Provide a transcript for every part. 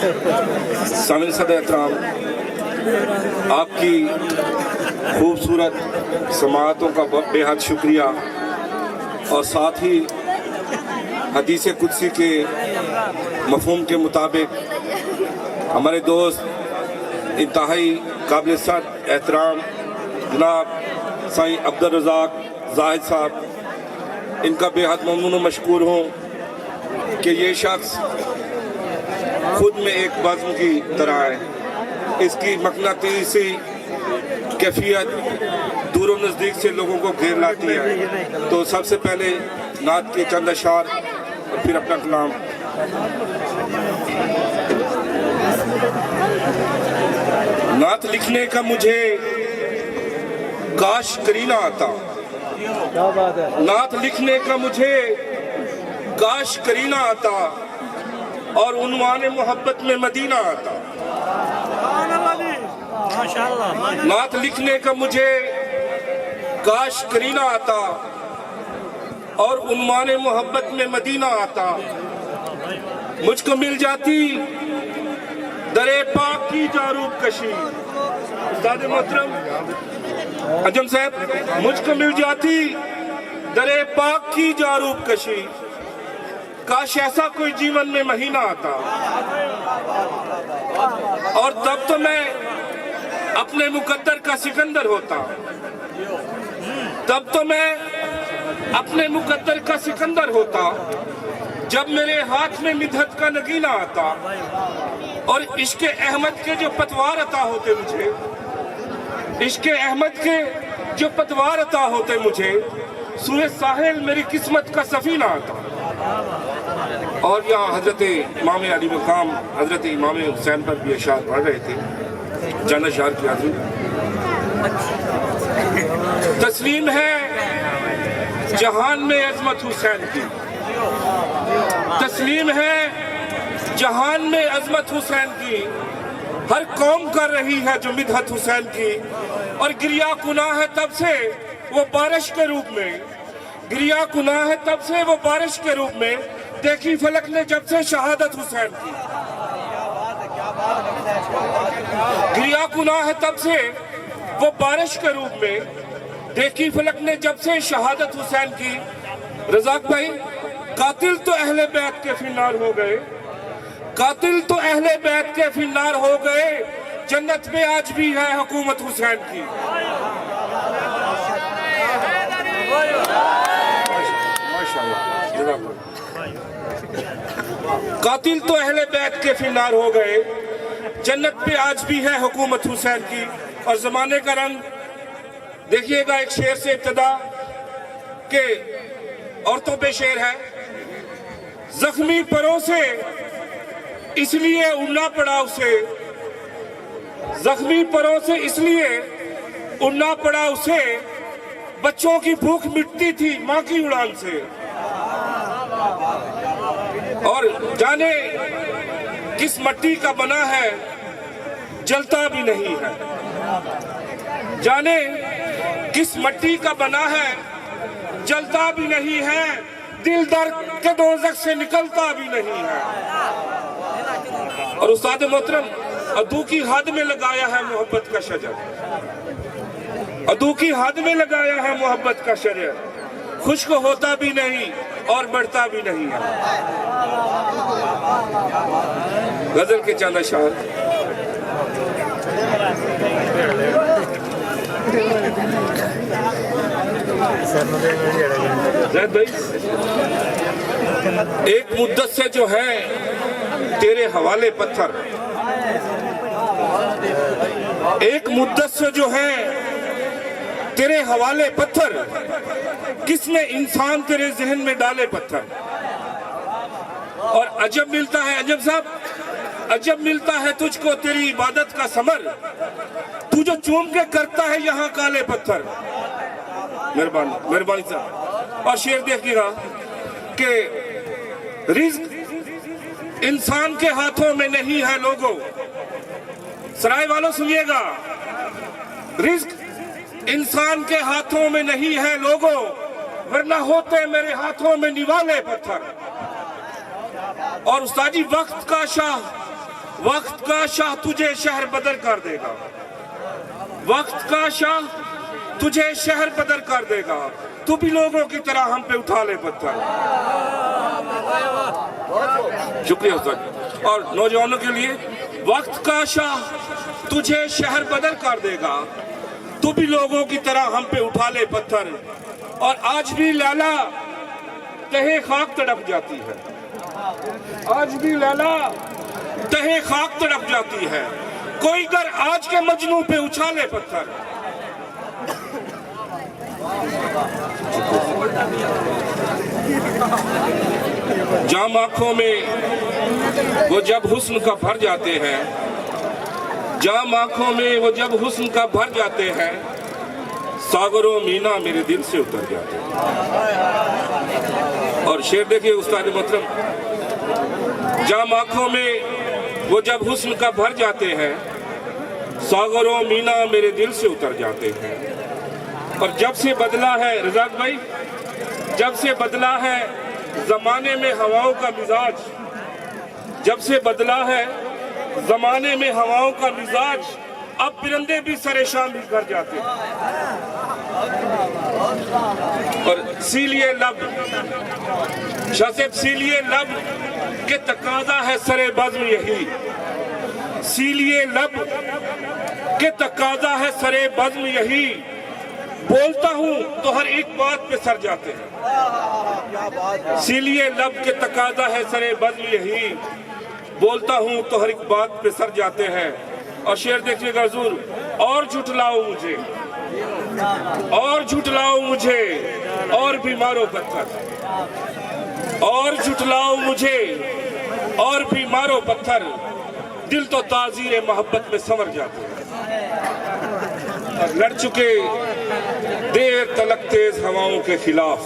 सामने सदर एहतराम, आपकी खूबसूरत समाअतों का बेहद शुक्रिया और साथ ही हदीस कुदसी के मफ़हूम के मुताबिक हमारे दोस्त इंतहाई काबिल सद एहतराम जनाब साईं अब्दुल रज़ाक ज़ाहिद साहब, इनका बेहद ममनून व मशकूर हूँ कि ये शख्स खुद में एक बज़्म की तरह है। इसकी मकनातीसी कैफियत दूर व नज़दीक से लोगों को घेर लाती है। तो सबसे पहले नात के चंद अशार और फिर अपना कलाम। नात लिखने का मुझे काश करीना आता, नात लिखने का मुझे काश करीना आता और उन्वाने मोहब्बत में मदीना आता। नात लिखने का मुझे काश करीना आता और उन्वाने मोहब्बत में मदीना आता। मुझको मिल जाती दरे पाक की जारूब कशी, उस्ताद मोहतरम अजम साहब, मुझको मिल जाती दरे पाक की जारूब कशी, काश ऐसा कोई जीवन में महीना आता और तब तो मैं अपने मुकद्दर का सिकंदर होता, तब तो मैं अपने मुकद्दर का सिकंदर होता जब मेरे हाथ में मिधत का नगीना आता और इश्क़े अहमद के जो पतवार अता होते मुझे, इश्क़े अहमद के जो पतवार अता होते मुझे, सूए साहिल मेरी किस्मत का सफीना आता। और यहाँ हजरत इमाम अली मकाम हजरत इमाम हुसैन पर भी अशार पढ़ रहे थे। जाना शार की हाजिर तस्लीम है जहान में अजमत हुसैन की, तस्लीम है जहान में अजमत हुसैन की, हर कौम कर रही है जो मिदहत हुसैन की। और गिरिया कुना है तब से वो बारिश के रूप में, गिरिया कुना है तब से वो बारिश के रूप में, देखी फलक ने जब से शहादत हुसैन की। गिरिया कुना है तब से वो बारिश के रूप में, देखी फलक ने जब से शहादत हुसैन की। रज़ाक भाई, कातिल तो अहले बैत के फिन्नार हो गए, कातिल तो अहले बैत के फिन्नार हो गए, जन्नत में आज भी है हुकूमत हुसैन की। कातिल तो अहले बैत के फिन्नार हो गए, जन्नत पे आज भी है हुकूमत हुसैन की। और जमाने का रंग देखिएगा, एक शेर से इब्तदा के औरतों पे शेर है। जख्मी परों से इसलिए उड़ना पड़ा उसे, जख्मी परों से इसलिए उड़ना पड़ा उसे, बच्चों की भूख मिटती थी माँ की उड़ान से। और जाने किस मट्टी का बना है जलता भी नहीं है, जाने किस मट्टी का बना है जलता भी नहीं है, दिल दर्द के दोज़ख से निकलता भी नहीं है। और उस्ताद मोहतरम, अदू की हद में लगाया है मोहब्बत का शजर, अदू की हद में लगाया है मोहब्बत का शजर, खुश्क होता भी नहीं और बढ़ता भी नहीं है। गजल के चंद अशार। भाई, एक मुद्दत से जो है तेरे हवाले पत्थर, एक मुद्दत से जो है तेरे हवाले पत्थर, किसने इंसान तेरे जहन में डाले पत्थर। और अजब मिलता है अजब साहब, अजब मिलता है तुझको तेरी इबादत का समर, तू जो चूम के करता है यहाँ काले पत्थर। मेहरबानी मेहरबानी साहब। और शेर देखिएगा कि रिज़्क इंसान के हाथों में नहीं है लोगों, सराय वालों सुनिएगा, रिज़्क इंसान के हाथों में नहीं है लोगों, वरना होते मेरे हाथों में निवाले पत्थर। और उस्तादी वक्त का शाह वक्त का शाह तुझे शहर बदर कर देगा, वक्त का शाह तुझे शहर बदर कर देगा, तू भी लोगों की तरह हम पे उठा ले पत्थर। शुक्रिया उस्ताद। और नौजवानों के लिए, वक्त का शाह तुझे शहर बदर कर देगा, तू भी लोगों की तरह हम पे उठा ले पत्थर। और आज भी लैला तहे खाक तड़प जाती है, आज भी लैला तहे खाक तड़प जाती है, कोई घर आज के मजनू पे उछाले पत्थर। जाम आंखों में वो जब हुस्न का भर जाते हैं, जाम आंखों में वो जब हुस्न का भर जाते हैं, सागरों मीना मेरे दिल से उतर जाते हैं। और शेर देखिए उस्ताद मोहतरम, जाम आंखों में वो जब हुस्न का भर जाते हैं, सागरों मीना मेरे दिल से उतर जाते हैं। और जब से बदला है रजाक भाई, जब से बदला है जमाने में हवाओं का मिजाज, जब से बदला है जमाने में हवाओं का मिजाज, अब परिंदे भी सरेशान भी कर जाते हैं। और सीलिए लब, शासिब सीलिए लब के तकाजा है सरे बज़्म यही, सीलिए लब के तकाजा है सरे बज़्म यही, बोलता हूं तो हर एक बात पे सर जाते हैं। सीलिए लब के तकाजा है सरे बज़्म यही, बोलता हूं तो हर एक बात पे सर जाते हैं। और शेर देखिएगा हुजूर, और झुठलाओ मुझे, और झुठलाओ मुझे, और भी मारो पत्थर, और झुठलाओ मुझे, और भी मारो पत्थर, दिल तो ताज़ीर मोहब्बत में संवर जाते हैं। लड़ चुके देर तलक तेज हवाओं के खिलाफ,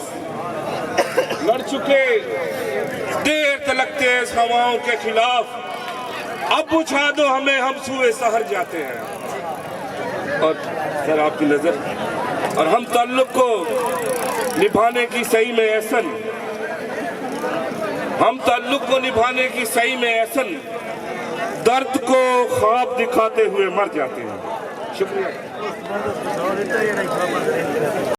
लड़ चुके देर तलक तेज हवाओं के खिलाफ, अब बुझा दो हमें हम सूए सहर जाते हैं। और सर आपकी नजर, और हम ताल्लुक को निभाने की सही में ऐसन, हम ताल्लुक को निभाने की सही में ऐसन, दर्द को ख्वाब दिखाते हुए मर जाते हैं। शुक्रिया।